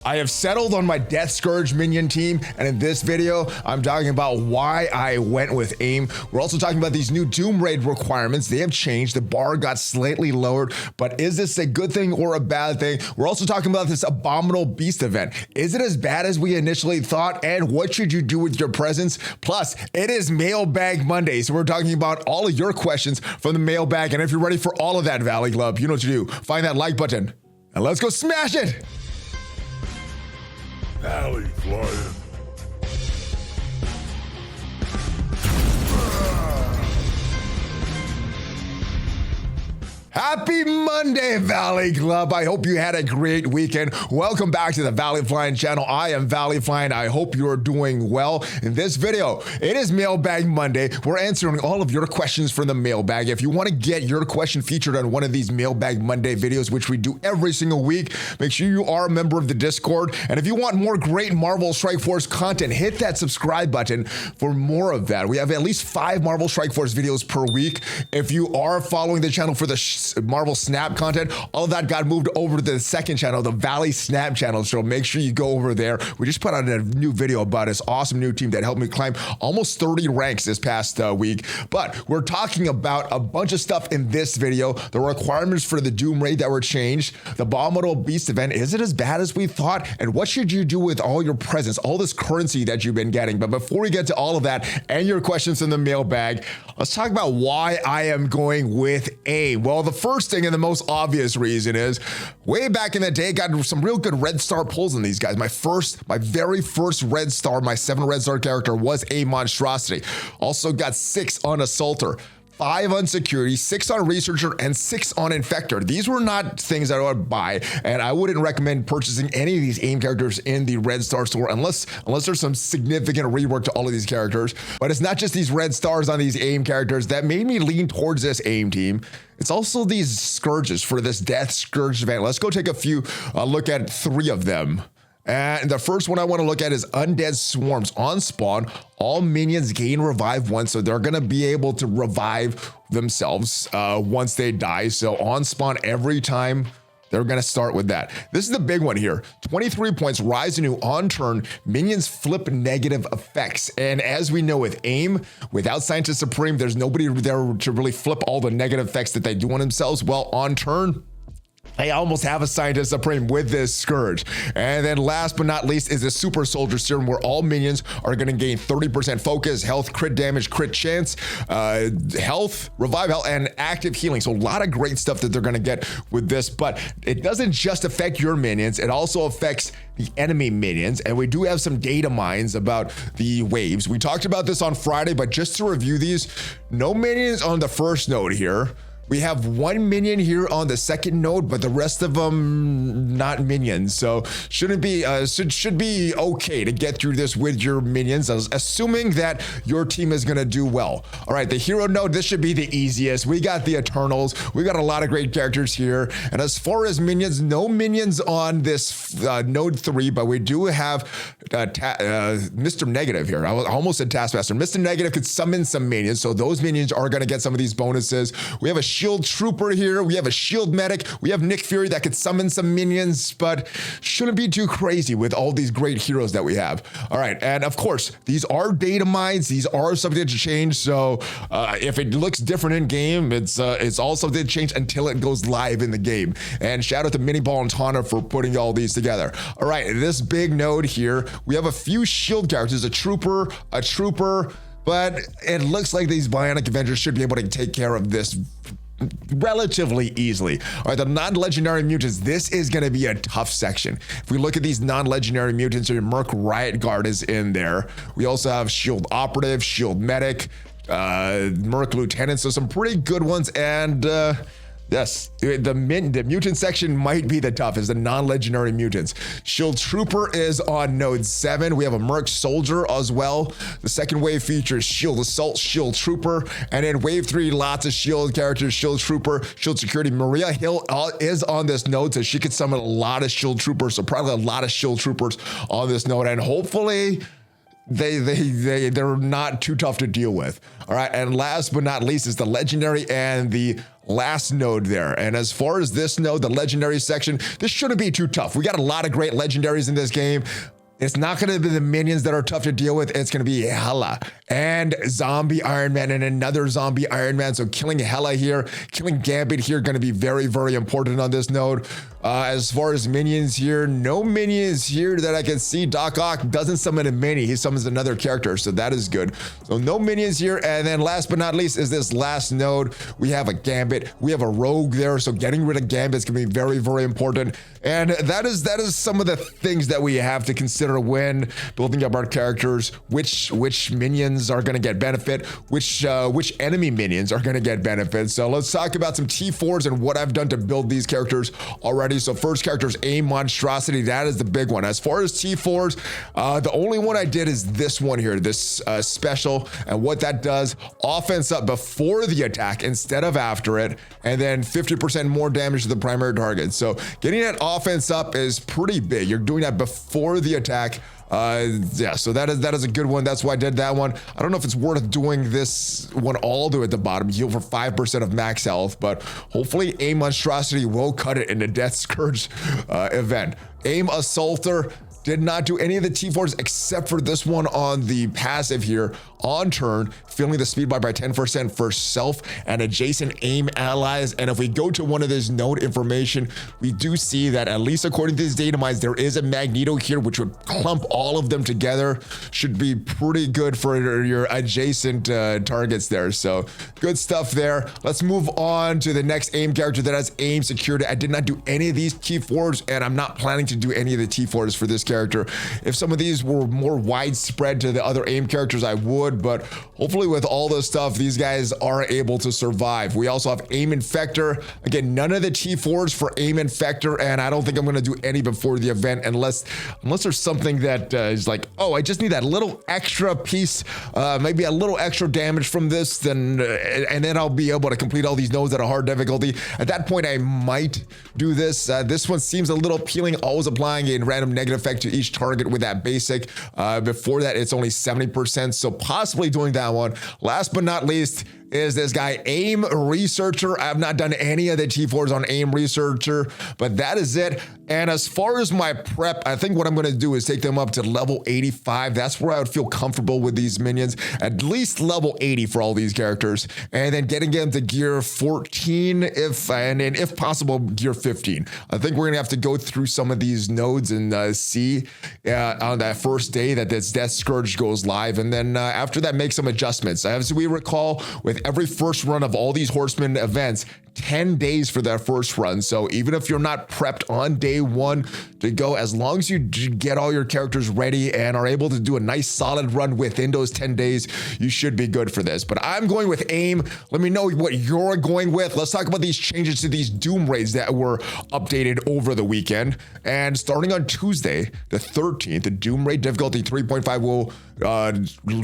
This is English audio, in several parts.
I have settled on my Death Scourge minion team, and in this video, I'm talking about why I went with AIM. We're also talking about these new Doom Raid requirements. They have changed. The bar got slightly lowered, but is this a good thing or a bad thing? We're also talking about this Abominable Beast event. Is it as bad as we initially thought? And what should you do with your presents? Plus, it is Mailbag Monday, so we're talking about all of your questions from the mailbag. And if you're ready for all of that, Valley Club, you know what to do. Find that like button, and let's go smash it! ValleyFlyin. Happy Monday, Valley Club. I hope you had a great weekend. Welcome back to the ValleyFlyin channel. I am ValleyFlyin. I hope you are doing well. In this video, it is Mailbag Monday. We're answering all of your questions from the mailbag. If you want to get your question featured on one of these Mailbag Monday videos, which we do every single week, make sure you are a member of the Discord. And if you want more great Marvel Strike Force content, hit that subscribe button for more of that. We have at least 5 Marvel Strike Force videos per week. If you are following the channel for the Marvel Snap content, all of that got moved over to the second channel, the Valley Snap channel, so make sure you go over there. We just put out a new video about this awesome new team that helped me climb almost 30 ranks this past week. But we're talking about a bunch of stuff in this video. The requirements for the Doom Raid that were changed, the Abominable Beast event, is it as bad as we thought? And what should you do with all your presents, all this currency that you've been getting? But before we get to all of that and your questions in the mailbag, let's talk about why I am going with AIM. Well, the first thing and the most obvious reason is way back in the day, got some real good red star pulls in these guys. My very first red star, my 7 red star character was a monstrosity. Also got 6 on Assaulter, 5 on Security, 6 on Researcher, and 6 on Infector. These were not things that I would buy, and I wouldn't recommend purchasing any of these AIM characters in the Red Star store unless there's some significant rework to all of these characters. But it's not just these red stars on these AIM characters that made me lean towards this AIM team. It's also these Scourges for this Death Scourge event. Let's go take a look at 3 of them. And the first one I want to look at is Undead Swarms. On spawn, all minions gain revive once, so they're going to be able to revive themselves once they die. So on spawn every time, they're going to start with that. This is the big one here. 23 points, rise anew on turn, minions flip negative effects. And as we know with AIM, without Scientist Supreme, there's nobody there to really flip all the negative effects that they do on themselves. Well, on turn, I almost have a Scientist Supreme with this Scourge. And then last but not least is the Super Soldier Serum, where all minions are going to gain 30% focus, health, crit damage, crit chance, health, revive health, and active healing. So a lot of great stuff that they're going to get with this. But it doesn't just affect your minions. It also affects the enemy minions. And we do have some data mines about the waves. We talked about this on Friday, but just to review these, no minions on the first node here. We have 1 minion here on the second node, but the rest of them not minions. So should be okay to get through this with your minions, assuming that your team is gonna do well. All right, the hero node, this should be the easiest. We got the Eternals. We got a lot of great characters here. And as far as minions, no minions on this node 3, but we do have Mr. Negative here. I almost said Taskmaster. Mr. Negative could summon some minions, so those minions are gonna get some of these bonuses. We have a Shield Trooper here. We have a Shield Medic. We have Nick Fury that could summon some minions, but shouldn't be too crazy with all these great heroes that we have. All right, and of course, these are data mines. These are subject to change, so if it looks different in game, it's all subject to change until it goes live in the game. And shout out to Miniball and Tana for putting all these together. All right, this big node here, we have a few shield characters, a Trooper, but it looks like these Bionic Avengers should be able to take care of this relatively easily. All right, the non-legendary mutants, this is going to be a tough section. If we look at these non-legendary mutants, Merc Riot Guard is in there. We also have Shield Operative, Shield Medic, Merc Lieutenant, so some pretty good ones. And yes, the mutant section might be the toughest, the non-legendary mutants. Shield Trooper is on node 7. We have a Merc Soldier as well. The second wave features Shield Assault, Shield Trooper, and in wave 3, lots of Shield characters, Shield Trooper, Shield Security. Maria Hill is on this node, so she could summon a lot of Shield Troopers, so probably a lot of Shield Troopers on this node, and hopefully they're not too tough to deal with. All right, and last but not least is the legendary and the last node there. And as far as this node, the legendary section, this shouldn't be too tough. We got a lot of great legendaries in this game. It's not going to be the minions that are tough to deal with. It's going to be Hela and Zombie Iron Man and another Zombie Iron Man. So killing Hela here, killing Gambit here, going to be very, very important on this node. As far as minions here, no minions here that I can see. Doc Ock doesn't summon a mini. He summons another character, so that is good. So no minions here. And then last but not least is this last node. We have a Gambit. We have a Rogue there, so getting rid of Gambit is going to be very, very important. And that is some of the things that we have to consider when building up our characters. Which minions are going to get benefit? Which enemy minions are going to get benefit? So let's talk about some T4s and what I've done to build these characters already. So first character is AIM Monstrosity. That is the big one. As far as T4s, the only one I did is this one here, this special. And what that does, offense up before the attack instead of after it, and then 50% more damage to the primary target. So getting that offense up is pretty big. You're doing that before the attack. Yeah, so that is a good one. That's why I did that one. I don't know if it's worth doing this one all the way at the bottom, heal for 5% of max health, but hopefully AIM Monstrosity will cut it in the Death Scourge event. AIM Assaulter did not do any of the T4s except for this one on the passive here on turn, filling the speed by 10% for self and adjacent AIM allies. And if we go to one of this node information, we do see that at least according to these data mines, there is a Magneto here, which would clump all of them together. Should be pretty good for your adjacent targets there. So good stuff there. Let's move on to the next AIM character that has AIM security. I did not do any of these T4s, and I'm not planning to do any of the T4s for this character. If some of these were more widespread to the other AIM characters, I would, but hopefully with all this stuff, these guys are able to survive. We also have AIM Infector. Again, none of the T4s for AIM Infector, and I don't think I'm going to do any before the event unless there's something that is like, oh, I just need that little extra piece, maybe a little extra damage from this, then and then I'll be able to complete all these nodes at a hard difficulty. At that point, I might do this. This one seems a little appealing, always applying a random negative effect to each target with that basic. Before that, it's only 70%, so possibly doing that one. Last but not least is this guy, AIM Researcher. I have not done any of the T4s on AIM Researcher, but that is it. And as far as my prep, I think what I'm going to do is take them up to level 85. That's where I would feel comfortable with these minions, at least level 80 for all these characters, and then getting them to gear 14, if possible, gear 15. I think we're going to have to go through some of these nodes and see on that first day that this Death Scourge goes live, and then after that, make some adjustments. As we recall, with every first run of all these Horseman events, 10 days for that first run. So even if you're not prepped on day one to go, as long as you get all your characters ready and are able to do a nice solid run within those 10 days, you should be good for this. But I'm going with AIM. Let me know what you're going with. Let's talk about these changes to these Doom raids that were updated over the weekend. And starting on Tuesday, the 13th, the Doom raid difficulty 3.5 will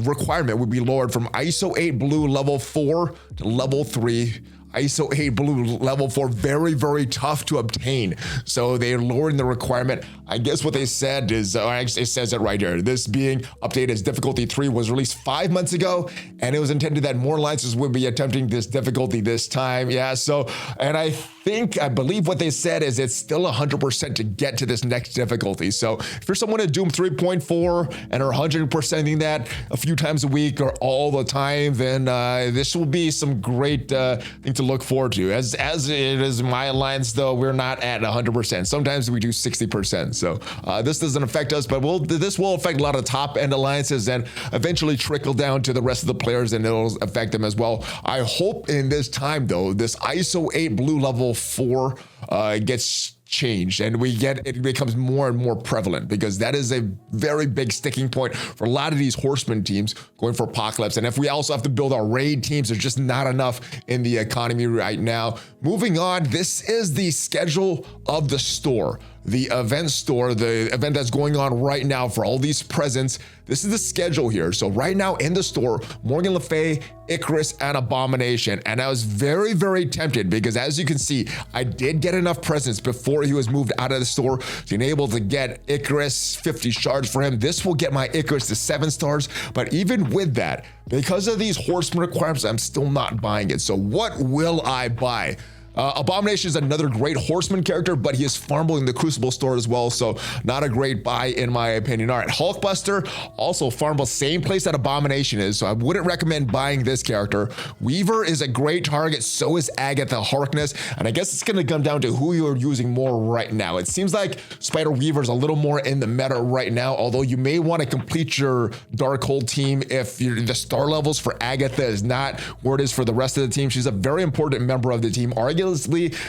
requirement would be lowered from ISO 8 blue level 4 to level 3. ISO 8 blue level 4, very, very tough to obtain. So they're lowering the requirement. I guess what they said is, actually it says it right here, this being updated as difficulty 3 was released 5 months ago, and it was intended that more alliances would be attempting this difficulty this time. Yeah, so, and I believe what they said is it's still 100% to get to this next difficulty. So if you're someone at Doom 3.4 and are 100%ing that a few times a week or all the time, then this will be some great thing to look forward to. As it is in my alliance, though, we're not at 100%. Sometimes we do 60%. So this doesn't affect us, but this will affect a lot of top end alliances and eventually trickle down to the rest of the players, and it'll affect them as well. I hope in this time, though, this ISO 8 blue level 4 gets changed and it becomes more and more prevalent, because that is a very big sticking point for a lot of these Horseman teams going for Apocalypse. And if we also have to build our raid teams, there's just not enough in the economy right now. Moving on, this is the schedule of the store. the event store, the event that's going on right now for all these presents. This is the schedule here. So right now in the store, Morgan Le Fay, Icarus, and Abomination. And I was very, very tempted because as you can see, I did get enough presents before he was moved out of the store to be able to get Icarus 50 shards for him. This will get my Icarus to 7 stars. But even with that, because of these horseman requirements, I'm still not buying it. So what will I buy? Abomination is another great horseman character, but he is farmable in the Crucible store as well, so not a great buy in my opinion. All right, Hulkbuster, also farmable, same place that Abomination is, so I wouldn't recommend buying this character. Weaver is a great target, so is Agatha Harkness, and I guess it's gonna come down to who you're using more right now. It seems like Spider Weaver is a little more in the meta right now, although you may want to complete your Darkhold team if the star levels for Agatha is not where it is for the rest of the team. She's a very important member of the team, arguably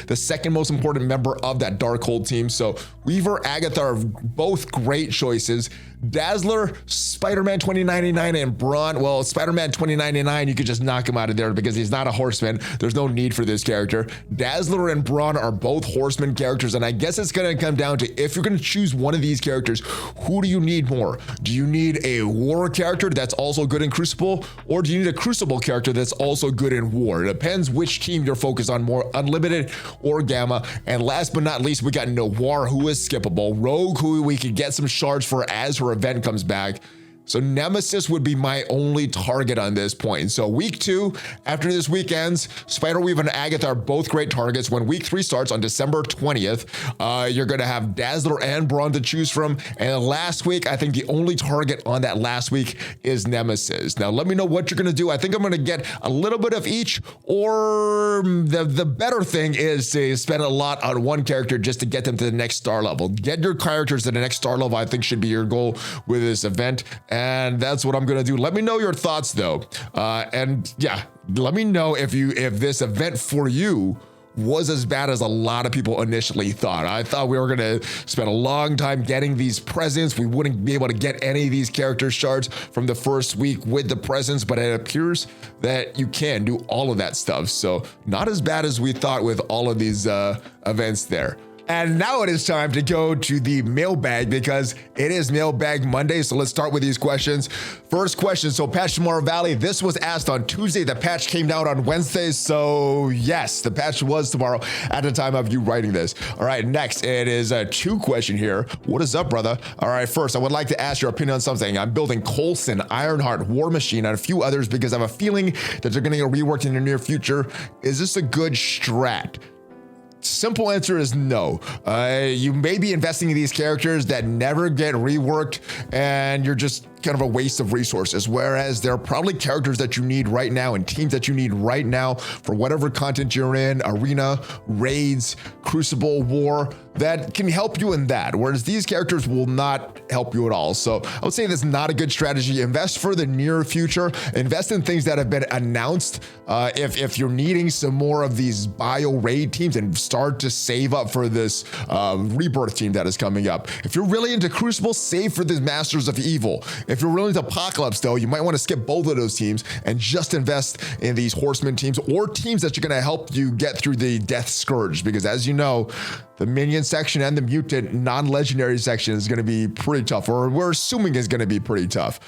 the second most important member of that Darkhold team. So Weaver, Agatha are both great choices. Dazzler, Spider-Man 2099, and Brawn. Well, Spider-Man 2099, you could just knock him out of there because he's not a horseman. There's no need for this character. Dazzler and Brawn are both horseman characters, and I guess it's going to come down to if you're going to choose one of these characters, who do you need more? Do you need a war character that's also good in Crucible, or do you need a Crucible character that's also good in war? It depends which team you're focused on more, Unlimited or Gamma. And last but not least, we got Noir, who is skippable, Rogue, who we could get some shards for as her event comes back. So Nemesis would be my only target on this point. So week 2, after this week ends, Spiderweave and Agatha are both great targets. When week 3 starts on December 20th, you're gonna have Dazzler and Brawn to choose from. And last week, I think the only target on that last week is Nemesis. Now, let me know what you're gonna do. I think I'm gonna get a little bit of each, or the better thing is to spend a lot on one character just to get them to the next star level. Get your characters to the next star level, I think should be your goal with this event. And that's what I'm gonna do. Let me know your thoughts though. And yeah, let me know if this event for you was as bad as a lot of people initially thought. I thought we were gonna spend a long time getting these presents. We wouldn't be able to get any of these character shards from the first week with the presents, but it appears that you can do all of that stuff. So not as bad as we thought with all of these events there. And now it is time to go to the mailbag because it is Mailbag Monday. So let's start with these questions. First question, so patch tomorrow, Valley. This was asked on Tuesday. The patch came out on Wednesday. So yes, the patch was tomorrow at the time of you writing this. All right, next, it is a 2 question here. What is up, brother? All right, first, I would like to ask your opinion on something. I'm building Coulson, Ironheart, War Machine, and a few others because I have a feeling that they're gonna get reworked in the near future. Is this a good strat? Simple answer is no. You may be investing in these characters that never get reworked and you're just kind of a waste of resources, whereas there are probably characters that you need right now and teams that you need right now for whatever content you're in, arena, raids, Crucible, war, that can help you in that, whereas these characters will not help you at all. So I would say that's not a good strategy. Invest for the near future, invest in things that have been announced. If you're needing some more of these bio raid teams, and start to save up for this Rebirth team that is coming up. If you're really into Crucible, save for the Masters of Evil. If you're really into Apocalypse though, you might want to skip both of those teams and just invest in these Horseman teams or teams that are going to help you get through the Death Scourge, because as you know, the minion section and the mutant non-legendary section is going to be pretty tough, or we're assuming is going to be pretty tough.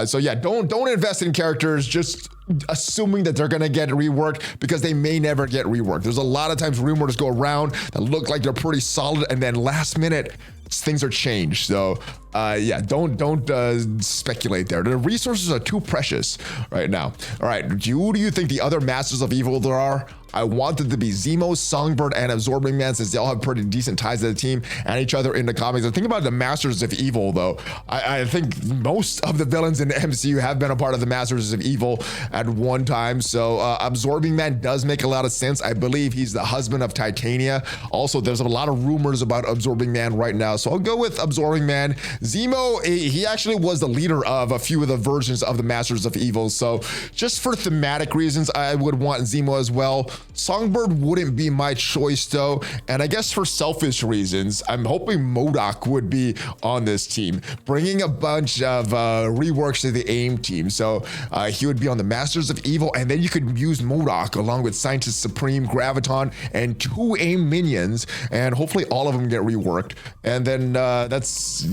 So yeah, don't invest in characters just assuming that they're going to get reworked, because they may never get reworked. There's a lot of times rumors go around that look like they're pretty solid, and then last minute things are changed. So yeah, don't speculate there. The resources are too precious right now. All right, who do you think the other Masters of Evil there are? I wanted to be Zemo, Songbird, and Absorbing Man, since they all have pretty decent ties to the team and each other in the comics. The thing about the Masters of Evil, though, I think most of the villains in the MCU have been a part of the Masters of Evil at one time. So Absorbing Man does make a lot of sense. I believe he's the husband of Titania. Also, there's a lot of rumors about Absorbing Man right now. So I'll go with Absorbing Man. Zemo, he actually was the leader of a few of the versions of the Masters of Evil. So just for thematic reasons, I would want Zemo as well. Songbird wouldn't be my choice though, and I guess for selfish reasons, I'm hoping MODOK would be on this team, bringing a bunch of reworks to the AIM team. So he would be on the Masters of Evil, and then you could use MODOK along with Scientist Supreme, Graviton, and 2 AIM minions, and hopefully all of them get reworked. And then that's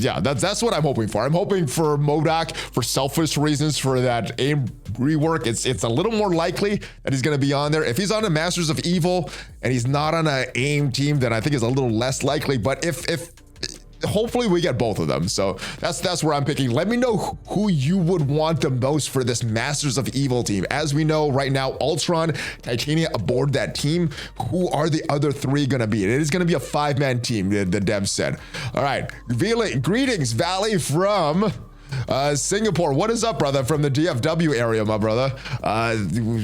what I'm hoping for. I'm hoping for MODOK for selfish reasons for that AIM rework. It's a little more likely that he's going to be on there. If he's on the Masters of Evil and he's not on an AIM team, then I think it's a little less likely. But if hopefully we get both of them. So that's where I'm picking. Let me know who you would want the most for this Masters of Evil team. As we know right now, Ultron, Titania aboard that team. Who are the other 3 going to be? It is going to be a 5-man team, the devs said. All right. Greetings, Valley from Singapore. What is up, brother? From the DFW area, my brother.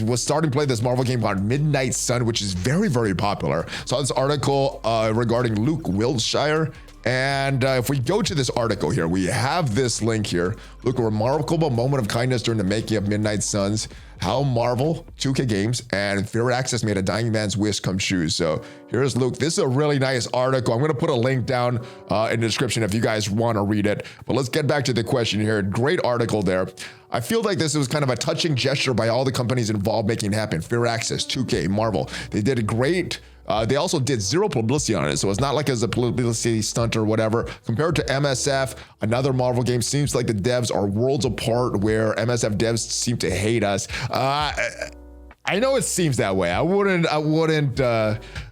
Was starting to play this Marvel game called Midnight Sun, which is very, very popular. Saw this article regarding Luke Wiltshire. And if we go to this article here, we have this link here. Look, a remarkable moment of kindness during the making of Midnight Suns. How Marvel, 2K Games, and Fear Access made a dying man's wish come true. So here's Luke. This is a really nice article. I'm going to put a link down in the description if you guys want to read it. But let's get back to the question here. Great article there. I feel like this was kind of a touching gesture by all the companies involved making it happen. Fear Access, 2K, Marvel. They did a great. They also did 0 publicity on it, so it's not like it's a publicity stunt or whatever. Compared to MSF, another Marvel game, seems like the devs are worlds apart, where MSF devs seem to hate us. I know it seems that way. I wouldn't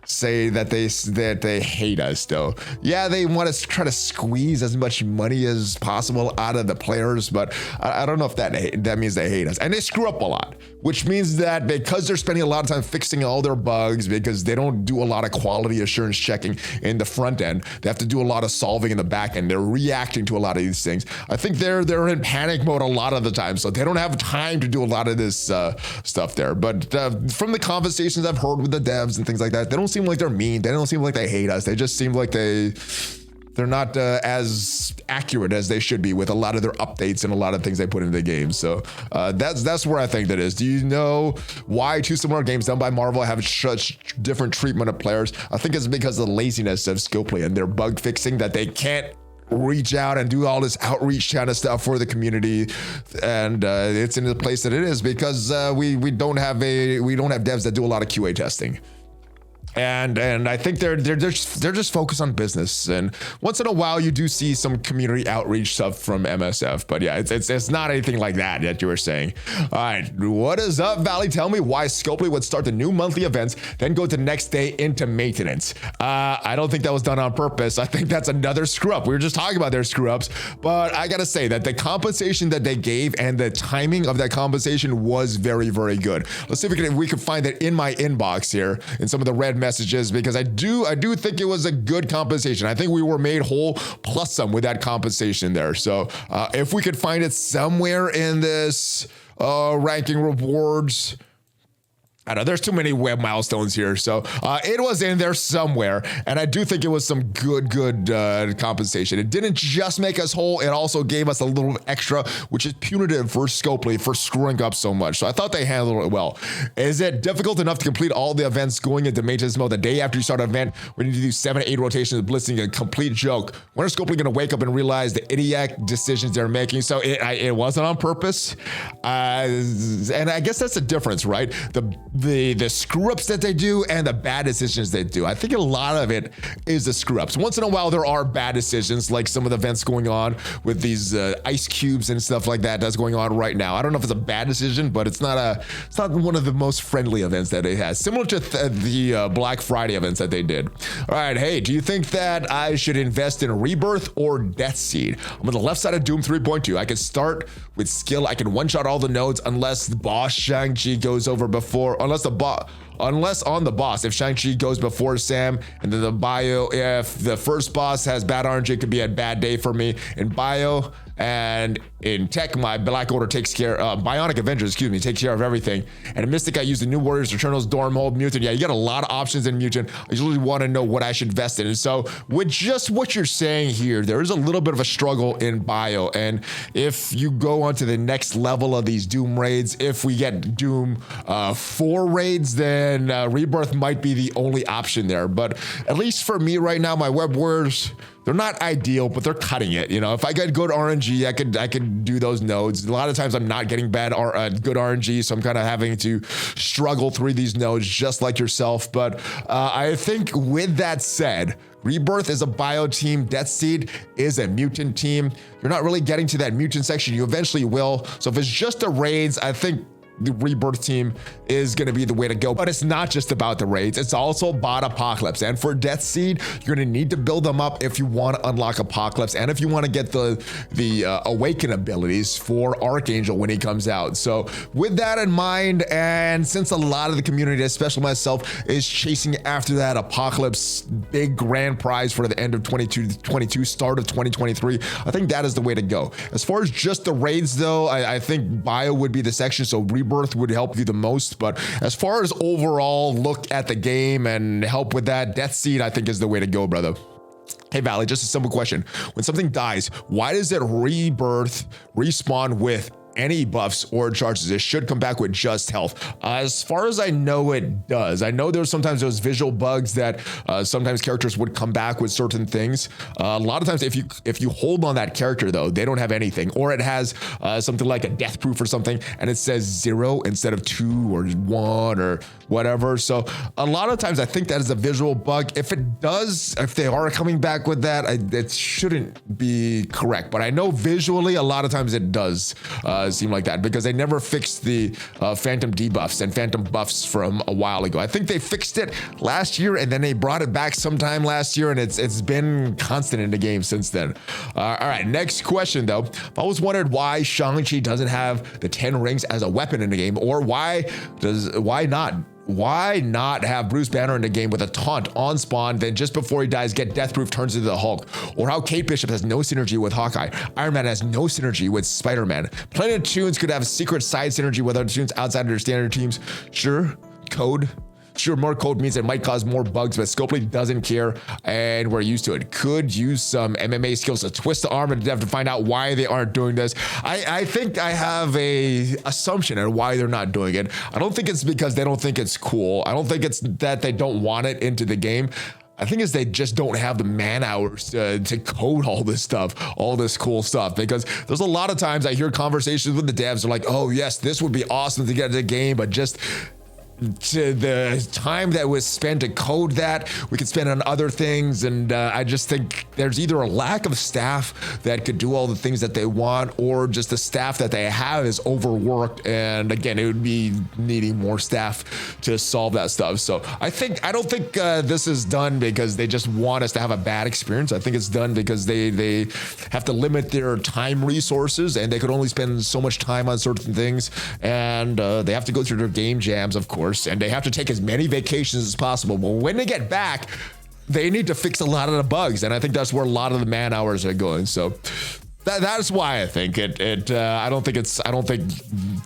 say that they hate us though. Yeah, they want to try to squeeze as much money as possible out of the players, but I don't know if that means they hate us. And they screw up a lot, which means that because they're spending a lot of time fixing all their bugs, because they don't do a lot of quality assurance checking in the front end, they have to do a lot of solving in the back end. They're reacting to a lot of these things. I think they're in panic mode a lot of the time, so they don't have time to do a lot of this stuff there. But from the conversations I've heard with the devs and things like that, they don't seem like they're mean. They don't seem like they hate us. They just seem like they're not as accurate as they should be with a lot of their updates and a lot of things they put into the game. So that's where I think that is. Do you know why 2 similar games done by Marvel have such different treatment of players? I think it's because of the laziness of Scopely and their bug fixing, that they can't reach out and do all this outreach kind of stuff for the community, and it's in the place that it is because we don't have devs that do a lot of QA testing. And I think they're just focused on business, and once in a while you do see some community outreach stuff from MSF, but yeah, it's not anything like that you were saying. All right, what is up, Valley? Tell me why Scopely would start the new monthly events, then go the next day into maintenance. I don't think that was done on purpose. I think that's another screw up. We were just talking about their screw ups, but I gotta say that the compensation that they gave and the timing of that compensation was very, very good. Let's see if we can find it in my inbox here in some of the red messages, because I do think it was a good compensation. I think we were made whole plus some with that compensation there. So if we could find it somewhere in this ranking rewards, I know there's too many web milestones here, so it was in there somewhere, and I do think it was some good compensation. It didn't just make us whole, it also gave us a little extra, which is punitive for Scopely for screwing up so much. So I thought they handled it well. Is it difficult enough to complete all the events going into maintenance mode the day after you start an event? We need to do 7 to 8 rotations of blitzing, a complete joke. When are Scopely going to wake up and realize the idiotic decisions they're making? So it wasn't on purpose, and I guess that's the difference, right? The screw ups that they do and the bad decisions they do. I think a lot of it is the screw ups. Once in a while, there are bad decisions, like some of the events going on with these ice cubes and stuff like that that's going on right now. I don't know if it's a bad decision, but it's not one of the most friendly events that it has. Similar to the Black Friday events that they did. All right, hey, do you think that I should invest in Rebirth or Death Seed? I'm on the left side of Doom 3.2. I can start with skill. I can one-shot all the nodes unless the boss Shang-Chi goes over before, unless on the boss, if Shang-Chi goes before Sam, and then the bio, if the first boss has bad RNG, it could be a bad day for me. In bio and in tech, my Black Order takes care, Bionic Avengers, takes care of everything. And in Mystic, I use the New Warriors, Eternals, Dormhold, Mutant. Yeah, you got a lot of options in Mutant. I usually want to know what I should invest in. And so with just what you're saying here, there is a little bit of a struggle in bio. And if you go on to the next level of these Doom raids, if we get Doom 4 raids, then then Rebirth might be the only option there. But at least for me right now, my web warriors, they're not ideal, but they're cutting it. You know, if I get good RNG, I could do those nodes. A lot of times I'm not getting good RNG, so I'm kind of having to struggle through these nodes just like yourself. But I think with that said, Rebirth is a bio team. Death Seed is a mutant team. You're not really getting to that mutant section. You eventually will. So if it's just the raids, I think the Rebirth team is going to be the way to go. But it's not just about the raids. It's also bot Apocalypse. And for Death Seed, you're going to need to build them up if you want to unlock Apocalypse and if you want to get the Awaken abilities for Archangel when he comes out. So with that in mind, and since a lot of the community, especially myself, is chasing after that Apocalypse big grand prize for the end of 2022, start of 2023, I think that is the way to go. As far as just the raids though, I think bio would be the section. So Rebirth would help you the most, but as far as overall look at the game and help with that, Death Seed I think is the way to go, brother. Hey Valley, just a simple question. When something dies, why does it Rebirth respawn with any buffs or charges? It should come back with just health. As far as I know, it does. I know there's sometimes those visual bugs that sometimes characters would come back with certain things. A lot of times if you hold on that character though, they don't have anything, or it has something like a death proof or something and it says 0 instead of 2 or 1 or whatever. So a lot of times I think that is a visual bug. If it does, if they are coming back with that, it shouldn't be correct. But I know visually a lot of times it does seem like that, because they never fixed the phantom debuffs and phantom buffs from a while ago. I think they fixed it last year and then they brought it back sometime last year, and it's been constant in the game since then. All right, next question though. I've always wondered why Shang-Chi doesn't have the 10 rings as a weapon in the game, or why not have Bruce Banner in the game with a taunt on spawn, then just before he dies, get death proof, turns into the Hulk? Or how Kate Bishop has no synergy with Hawkeye, Iron Man has no synergy with Spider-Man, Planet of Toons could have a secret side synergy with other Toons outside of their standard teams. Sure, more code means it might cause more bugs, but Scopely doesn't care, and we're used to it. Could use some MMA skills to twist the arm and have to find out why they aren't doing this. I think I have a assumption on why they're not doing it. I don't think it's because they don't think it's cool. I don't think it's that they don't want it into the game. I think is they just don't have the man hours to code all this stuff, all this cool stuff, because there's a lot of times I hear conversations with the devs. They're like, oh yes, this would be awesome to get into the game, but just to the time that was spent to code that, we could spend on other things. And I just think there's either a lack of staff that could do all the things that they want, or just the staff that they have is overworked. And again, it would be needing more staff to solve that stuff. So I don't think this is done because they just want us to have a bad experience. I think it's done because they have to limit their time resources, and they could only spend so much time on certain things. And they have to go through their game jams, of course, and they have to take as many vacations as possible. But when they get back, they need to fix a lot of the bugs, and I think that's where a lot of the man hours are going. So that's why I think it. I don't think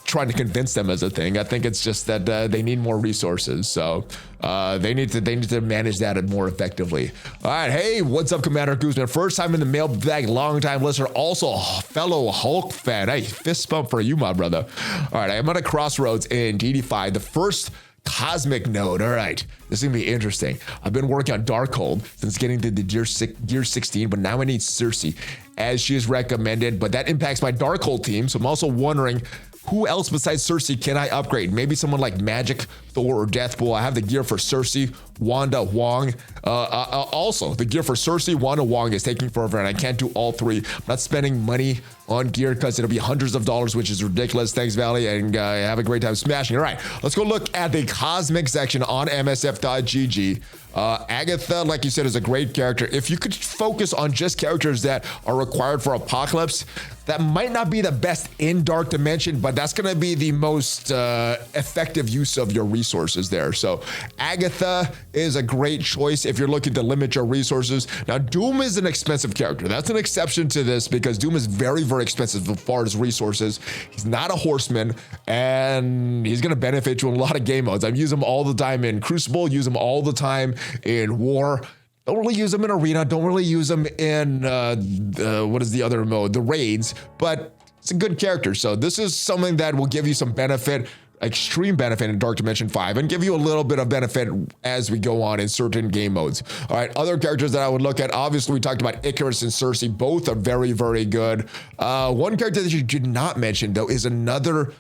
trying to convince them is a thing. I think it's just that they need more resources. So they need to manage that more effectively. All right, hey, what's up, Commander Guzman? First time in the mailbag, long time listener, also a fellow Hulk fan. Hey, fist bump for you, my brother. All right, I'm at a crossroads in DD5, the first cosmic node. All right, this is gonna be interesting. I've been working on Darkhold since getting to the Gear 16, but now I need Cersei as she is recommended, but that impacts my Darkhold team. So I'm also wondering, who else besides Cersei can I upgrade? Maybe someone like Magic, Thor, or Deathpool. I have the gear for Cersei, Wanda, Wong. Also, the gear for Cersei, Wanda, Wong is taking forever, and I can't do all three. I'm not spending money on gear because it'll be hundreds of dollars, which is ridiculous. Thanks, Valley, and have a great time smashing. All right, let's go look at the Cosmic section on MSF.gg. Agatha, like you said, is a great character. If you could focus on just characters that are required for Apocalypse, that might not be the best in Dark Dimension, but that's going to be the most effective use of your resources there. So Agatha is a great choice if you're looking to limit your resources. Now, Doom is an expensive character. That's an exception to this because Doom is very, very expensive as far as resources. He's not a horseman, and he's going to benefit you in a lot of game modes. I've used him all the time in Crucible, use him all the time in War. Don't really use them in Arena. Don't really use them in, what is the other mode? The Raids, but it's a good character. So this is something that will give you some benefit extreme benefit in Dark Dimension 5 and give you a little bit of benefit as we go on in certain game modes. All right, other characters that I would look at, obviously we talked about Icarus and Cersei. Both are very, very good. One character that you did not mention though is another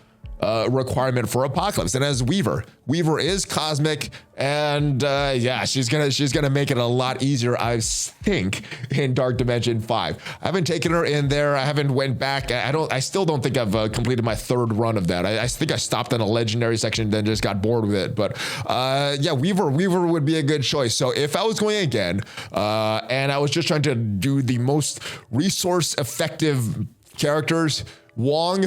requirement for Apocalypse, and as Weaver. Weaver is cosmic, and yeah, she's gonna make it a lot easier, I think, in Dark Dimension 5. I haven't taken her in there. I haven't went back. I still don't think I've completed my third run of that. I think I stopped in a legendary section, then just got bored with it. But yeah, Weaver would be a good choice. So if I was going again, and I was just trying to do the most resource effective characters, Wong,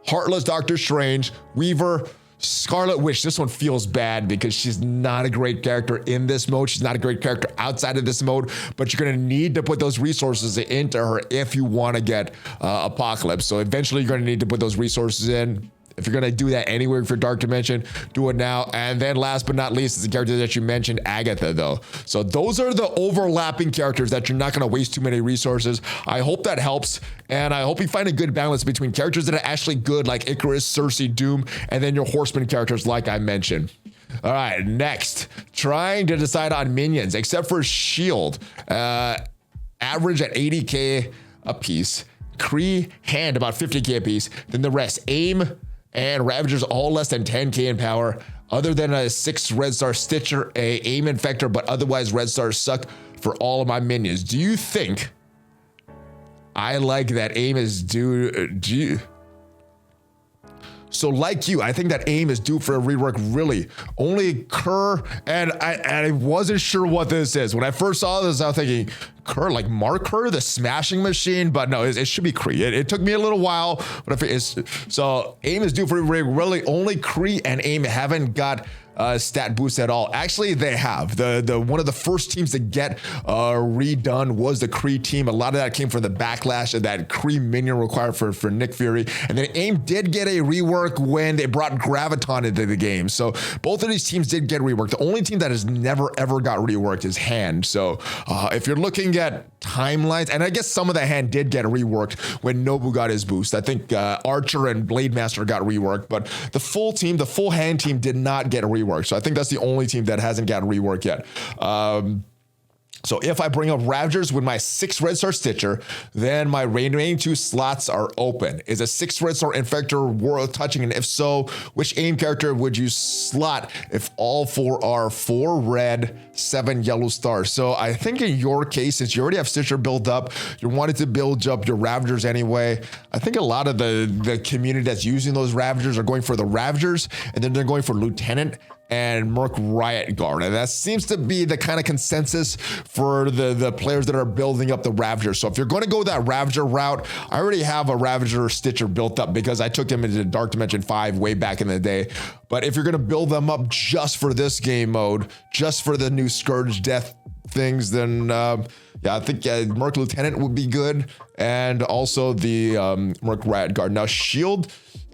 Heartless Doctor Strange, Weaver, Scarlet Witch. This one feels bad because she's not a great character in this mode. She's not a great character outside of this mode, but you're going to need to put those resources into her if you want to get Apocalypse. So eventually you're going to need to put those resources in. If you're going to do that anywhere for Dark Dimension, do it now. And then last but not least is the character that you mentioned, Agatha, though. So those are the overlapping characters that you're not going to waste too many resources. I hope that helps. And I hope you find a good balance between characters that are actually good, like Icarus, Cersei, Doom, and then your horseman characters like I mentioned. All right, next, trying to decide on minions, except for Shield, average at 80k a piece, Kree, Hand about 50k a piece, then the rest, Aim, and Ravagers all less than 10k in power, other than a 6 Red Star Stitcher, a Aim Infector, but otherwise Red Stars suck for all of my minions. Do you think I like that Aim is due? So like you, I think that Aim is due for a rework, really. Only Kerr, and I wasn't sure what this is. When I first saw this, I was thinking, Kerr, like Mark Kerr, the smashing machine, but no, it should be Kree. It took me a little while, but so Aim is due for a rework, really. Only Kree and Aim haven't got stat boost at all. Actually, they have. The one of the first teams to get redone was the Kree team. A lot of that came from the backlash of that Kree minion required for Nick Fury. And then AIM did get a rework when they brought Graviton into the game. So both of these teams did get reworked. The only team that has never ever got reworked is Hand. So if you're looking at timelines, and I guess some of the Hand did get reworked when Nobu got his boost. I think Archer and Blade Master got reworked, but the full team, the full Hand team did not get reworked. So I think that's the only team that hasn't gotten reworked yet. So if I bring up Ravagers with my 6 Red Star Stitcher, then my remaining 2 slots are open. Is a 6 Red Star Infector worth touching? And if so, which AIM character would you slot if all 4 are 4 red, 7 yellow stars? So I think in your case, since you already have Stitcher built up, you wanted to build up your Ravagers anyway. I think a lot of the community that's using those Ravagers are going for the Ravagers, and then they're going for Lieutenant and Merc Riot Guard. And that seems to be the kind of consensus for the players that are building up the Ravager. So if you're going to go that Ravager route, I already have a Ravager Stitcher built up because I took him into Dark Dimension 5 way back in the day. But if you're going to build them up just for this game mode, just for the new Scourge death things, then yeah, I think Merc Lieutenant would be good. And also the Merc Riot Guard. Now Shield,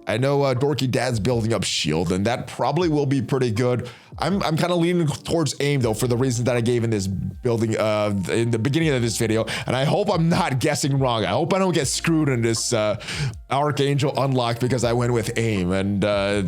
I know Dorky Dad's building up Shield, and that probably will be pretty good. I'm kind of leaning towards AIM, though, for the reasons that I gave in this building in the beginning of this video, and I hope I'm not guessing wrong. I hope I don't get screwed in this Archangel unlock because I went with AIM, and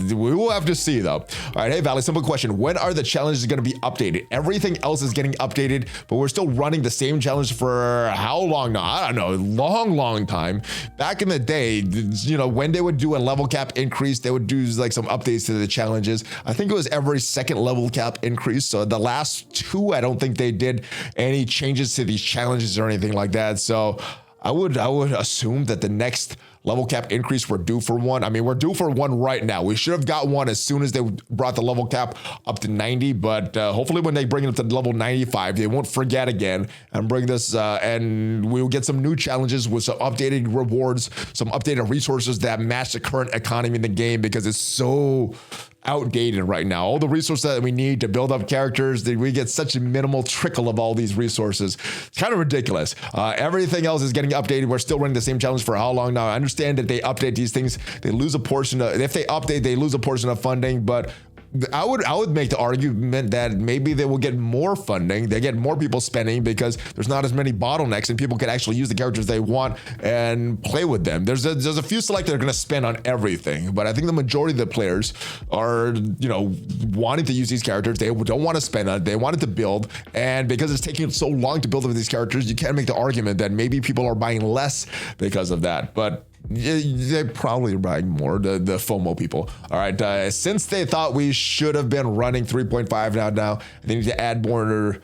we will have to see, though. All right, hey, Valley, simple question. When are the challenges going to be updated? Everything else is getting updated, but we're still running the same challenge for how long now? I don't know, long time. Back in the day, you know, when they would do a level cap increase, they would do like some updates to the challenges. I think it was every second level cap increase. So the last 2, I don't think they did any changes to these challenges or anything like that. So I would assume that the next level cap increase, we're due for one. I mean, we're due for one right now. We should have got one as soon as they brought the level cap up to 90, but hopefully when they bring it up to level 95, they won't forget again and bring this, and we'll get some new challenges with some updated rewards, some updated resources that match the current economy in the game, because it's so outdated right now. All the resources that we need to build up characters, that we get such a minimal trickle of all these resources. It's kind of ridiculous. Everything else is getting updated. We're still running the same challenge for how long now? I understand that they update these things. They lose a portion of, if they update, they lose a portion of funding, but I would make the argument that maybe they will get more funding, they get more people spending because there's not as many bottlenecks and people can actually use the characters they want and play with them. There's a few select that are going to spend on everything, but I think the majority of the players are, wanting to use these characters. They don't want to spend on it. They wanted to build, and because it's taking so long to build with these characters, you can't make the argument that maybe people are buying less because of that. But they're probably buying more, the FOMO people. All right, since they thought we should have been running 3.5 now, they need to add more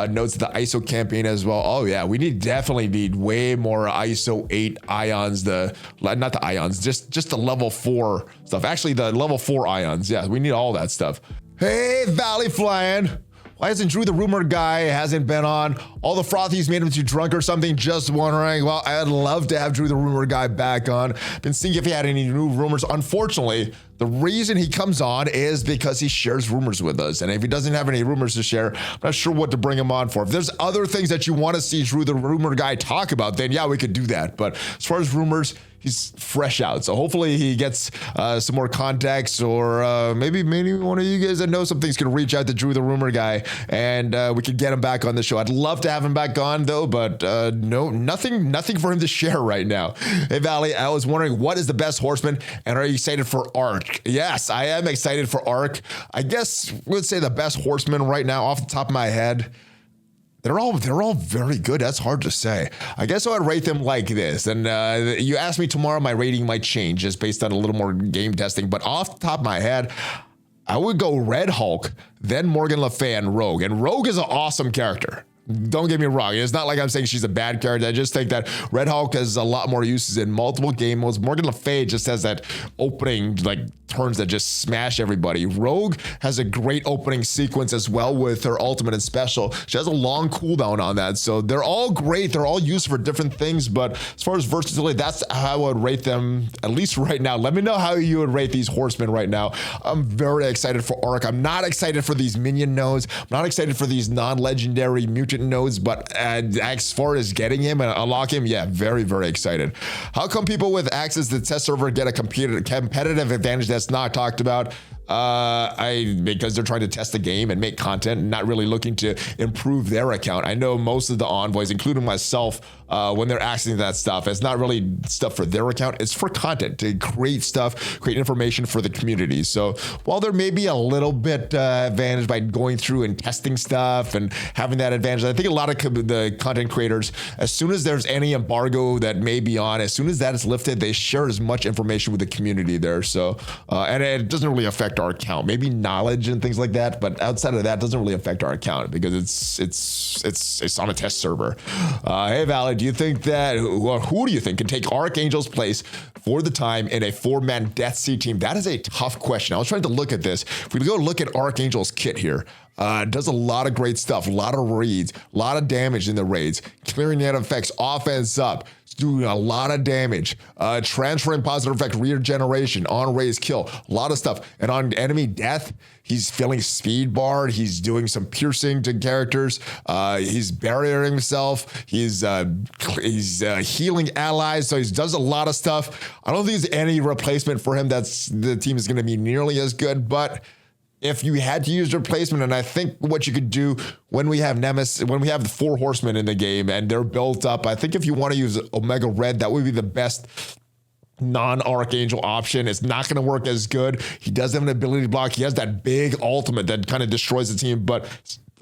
nodes to the ISO campaign as well. Oh yeah, we definitely need way more ISO 8 ions, not the ions, just the level 4 stuff. Actually, the level 4 ions. Yeah, we need all that stuff. Hey, ValleyFlyin. Why hasn't Drew the Rumor Guy hasn't been on? All the frothies made him too drunk or something? Just wondering. Well, I'd love to have Drew the Rumor Guy back on. Been seeing if he had any new rumors. Unfortunately, the reason he comes on is because he shares rumors with us. And if he doesn't have any rumors to share, I'm not sure what to bring him on for. If there's other things that you want to see Drew the Rumor Guy talk about, then yeah, we could do that. But as far as rumors, he's fresh out. So hopefully he gets some more context, or maybe one of you guys that know some things can reach out to Drew the Rumor Guy and we could get him back on the show. I'd love to have him back on though, but no, nothing for him to share right now. Hey Valley, I was wondering, what is the best horseman and are you excited for Arc? Yes, I am excited for Arc. I guess we'd say the best horseman right now off the top of my head. They're all very good. That's hard to say. I guess I would rate them like this. And you ask me tomorrow, my rating might change just based on a little more game testing. But off the top of my head, I would go Red Hulk, then Morgan Le Fay, and Rogue. And Rogue is an awesome character. Don't get me wrong. It's not like I'm saying she's a bad character. I just think that Red Hulk has a lot more uses in multiple game modes. Morgan Le Fay just has that opening turns that just smash everybody. Rogue has a great opening sequence as well with her ultimate and special. She has a long cooldown on that. So they're all great. They're all used for different things. But as far as versatility, that's how I would rate them, at least right now. Let me know how you would rate these horsemen right now. I'm very excited for Arc. I'm not excited for these minion nodes. I'm not excited for these non-legendary mutant nodes, but as far as getting him and unlock him, yeah, very, very excited. How come people with access to the test server get a competitive advantage that's not talked about? Because they're trying to test the game and make content and not really looking to improve their account. I know most of the envoys, including myself, when they're asking that stuff, it's not really stuff for their account. It's for content, to create stuff, create information for the community. So while there may be a little bit advantage by going through and testing stuff and having that advantage, I think a lot of the content creators, as soon as there's any embargo that may be on, as soon as that is lifted, they share as much information with the community there. So, and it doesn't really affect our account, maybe knowledge and things like that, but outside of that, doesn't really affect our account because it's on a test server. Hey Valley, do you think that who do you think can take Archangel's place for the time in a 4-man Death Sea team? That is a tough question. I was trying to look at this. If we go look at Archangel's kit here, does a lot of great stuff, a lot of raids, a lot of damage in the raids, clearing net effects, offense up, doing a lot of damage, transferring positive effect, regeneration, on raise, kill, a lot of stuff. And on enemy death, he's filling speed bar, he's doing some piercing to characters, he's barriering himself, he's healing allies, so he does a lot of stuff. I don't think there's any replacement for him the team is gonna be nearly as good, but if you had to use replacement, and I think what you could do when we have Nemesis, when we have the 4 horsemen in the game and they're built up, I think if you want to use Omega Red, that would be the best non-Archangel option. It's not going to work as good. He does have an ability to block. He has that big ultimate that kind of destroys the team, but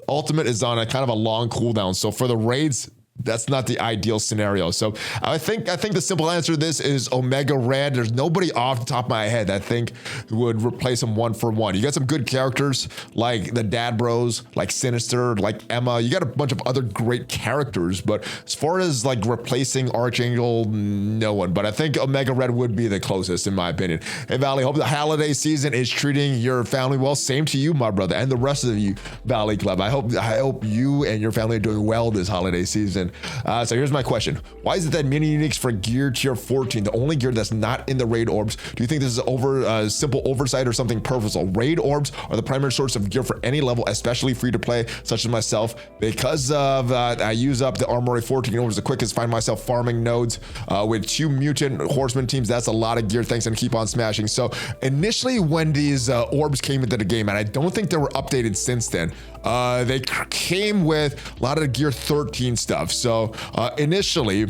ultimate is on a kind of a long cooldown. So for the raids, that's not the ideal scenario. So I think the simple answer to this is Omega Red. There's nobody off the top of my head that I think would replace him 1-for-1. You got some good characters like the Dad Bros, like Sinister, like Emma. You got a bunch of other great characters, but as far as replacing Archangel, no one. But I think Omega Red would be the closest in my opinion. Hey Valley, hope the holiday season is treating your family well. Same to you, my brother, and the rest of you, Valley Club. I hope you and your family are doing well this holiday season. season. So here's my question. Why is it that mini uniques for gear tier 14, the only gear that's not in the raid orbs? Do you think this is simple oversight or something purposeful? Raid orbs are the primary source of gear for any level, especially free to play, such as myself. Because of I use up the armory 14 orbs the quickest, find myself farming nodes with 2 mutant horseman teams. That's a lot of gear. Thanks, and keep on smashing. So initially when these orbs came into the game, and I don't think they were updated since then, they came with a lot of gear 13 stuff. So initially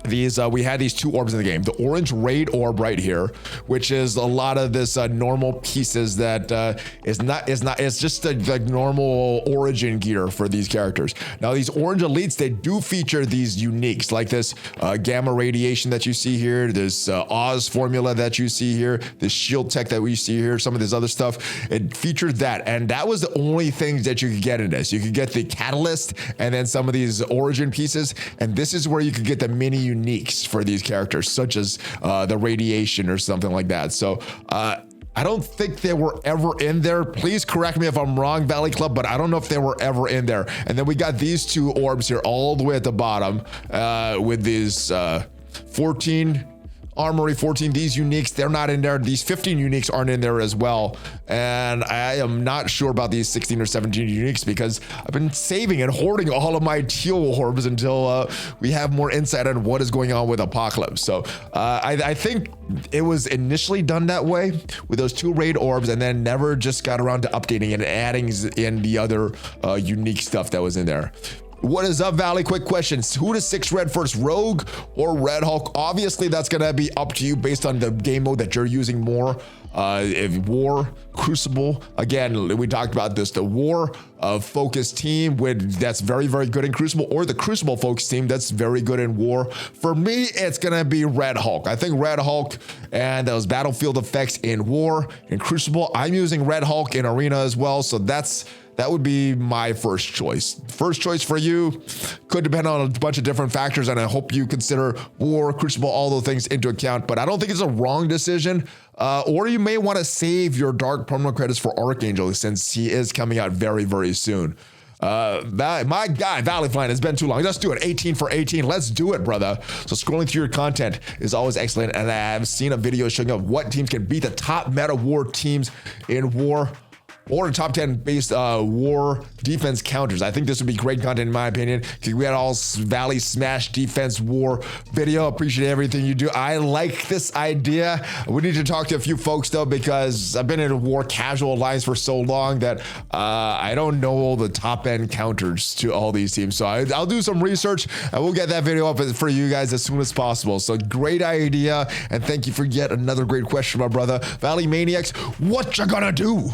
these we had these 2 orbs in the game. The orange raid orb right here, which is a lot of this normal pieces that it's just like normal origin gear for these characters. Now these orange elites, they do feature these uniques like this gamma radiation that you see here, this Oz formula that you see here, this shield tech that we see here, some of this other stuff. It featured that, and that was the only things that you could get in this. You could get the catalyst and then some of these origin pieces, and this is where you could get the mini uniques for these characters, such as the radiation or something like that. So I don't think they were ever in there. Please correct me if I'm wrong, Valley Club, but I don't know if they were ever in there. And then we got these 2 orbs here all the way at the bottom with these 14 armory 14, these uniques, they're not in there. These 15 uniques aren't in there as well. And I am not sure about these 16 or 17 uniques because I've been saving and hoarding all of my teal orbs until we have more insight on what is going on with Apocalypse. So I think it was initially done that way with those 2 raid orbs and then never just got around to updating and adding in the other unique stuff that was in there. What is up, Valley? Quick questions. Who does 6 red first, Rogue or Red Hulk? Obviously, that's going to be up to you based on the game mode that you're using more. If War, Crucible, again, we talked about this, the War focused team that's very, very good in Crucible, or the Crucible focused team that's very good in War. For me, it's going to be Red Hulk. I think Red Hulk and those battlefield effects in War, in Crucible, I'm using Red Hulk in Arena as well, so that would be my first choice. First choice for you could depend on a bunch of different factors, and I hope you consider War, Crucible, all those things into account, but I don't think it's a wrong decision. Or you may want to save your dark permanent credits for Archangel since he is coming out very, very soon. My guy, ValleyFlyin, it's been too long. Let's do it. 18 for 18. Let's do it, brother. So scrolling through your content is always excellent, and I've seen a video showing up what teams can beat the top meta War teams in War, or the top 10 based War defense counters. I think this would be great content in my opinion. We had all Valley Smash defense War video. Appreciate everything you do. I like this idea. We need to talk to a few folks though, because I've been in a War casual alliance for so long that I don't know all the top end counters to all these teams. So I'll do some research and we'll get that video up for you guys as soon as possible. So great idea, and thank you for yet another great question, my brother. Valley Maniacs, what you gonna do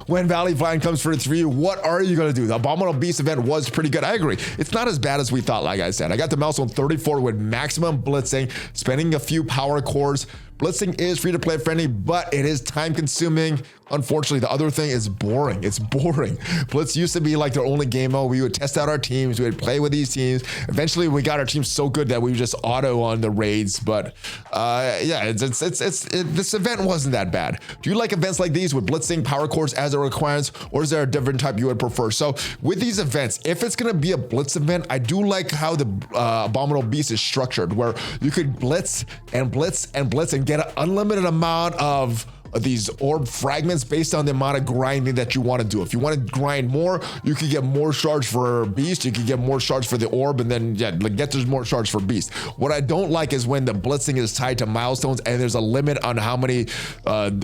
when ValleyFlyin comes for its review? What are you going to do? The Abominable Beast event was pretty good. I agree. It's not as bad as we thought, like I said. I got the milestone 34 with maximum blitzing, spending a few power cores. Blitzing is free to play friendly, but it is time consuming. Unfortunately, the other thing is boring. It's boring. Blitz used to be like their only game mode. We would test out our teams. We would play with these teams. Eventually, we got our teams so good that we would just auto on the raids. But yeah, this event wasn't that bad. Do you like events like these with blitzing, power cores as a requirement, or is there a different type you would prefer? So with these events, if it's going to be a blitz event, I do like how the Abominable Beast is structured, where you could blitz and blitz and blitz and get an unlimited amount of these orb fragments based on the amount of grinding that you want to do. If you want to grind more, you can get more shards for beast, you can get more shards for the orb, and then get more shards for beast. What I don't like is when the blitzing is tied to milestones and there's a limit on how many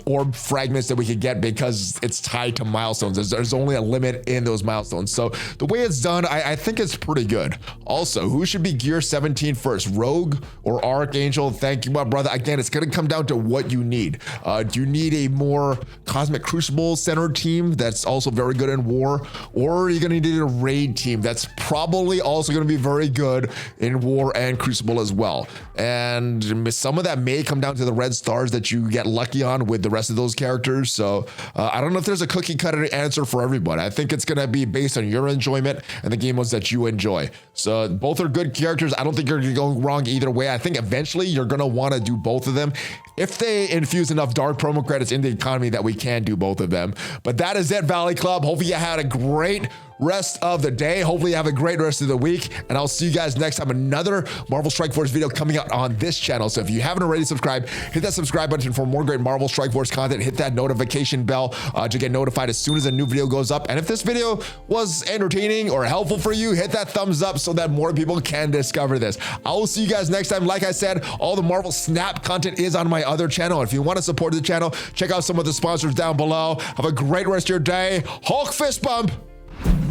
orb fragments that we can get because it's tied to milestones. There's only a limit in those milestones. So the way it's done, I think it's pretty good. Also, who should be gear 17 first, Rogue or Archangel? Thank you, my brother. Again, it's going to come down to what you need. Do you need a more Cosmic Crucible center team that's also very good in War, or are you going to need a raid team that's probably also going to be very good in War and Crucible as well? And some of that may come down to the red stars that you get lucky on with the rest of those characters. So I don't know if there's a cookie cutter answer for everyone. I think it's going to be based on your enjoyment and the game modes that you enjoy. So both are good characters. I don't think you're going wrong either way. I think eventually you're going to want to do both of them if they infuse enough dark promo credits in the economy that we can do both of them. But that is it, Valley Club. Hopefully you had a great rest of the day. Hopefully you have a great rest of the week, and I'll see you guys next time. Another Marvel Strike Force video coming out on this channel. So if you haven't already subscribed, hit that subscribe button for more great Marvel Strike Force content. Hit that notification bell to get notified as soon as a new video goes up. And if this video was entertaining or helpful for you, hit that thumbs up so that more people can discover this. I will see you guys next time. Like I said, all the Marvel Snap content is on my other channel. If you want to support the channel, check out some of the sponsors down below. Have a great rest of your day. Hulk fist bump.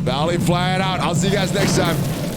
ValleyFlyin out. I'll see you guys next time.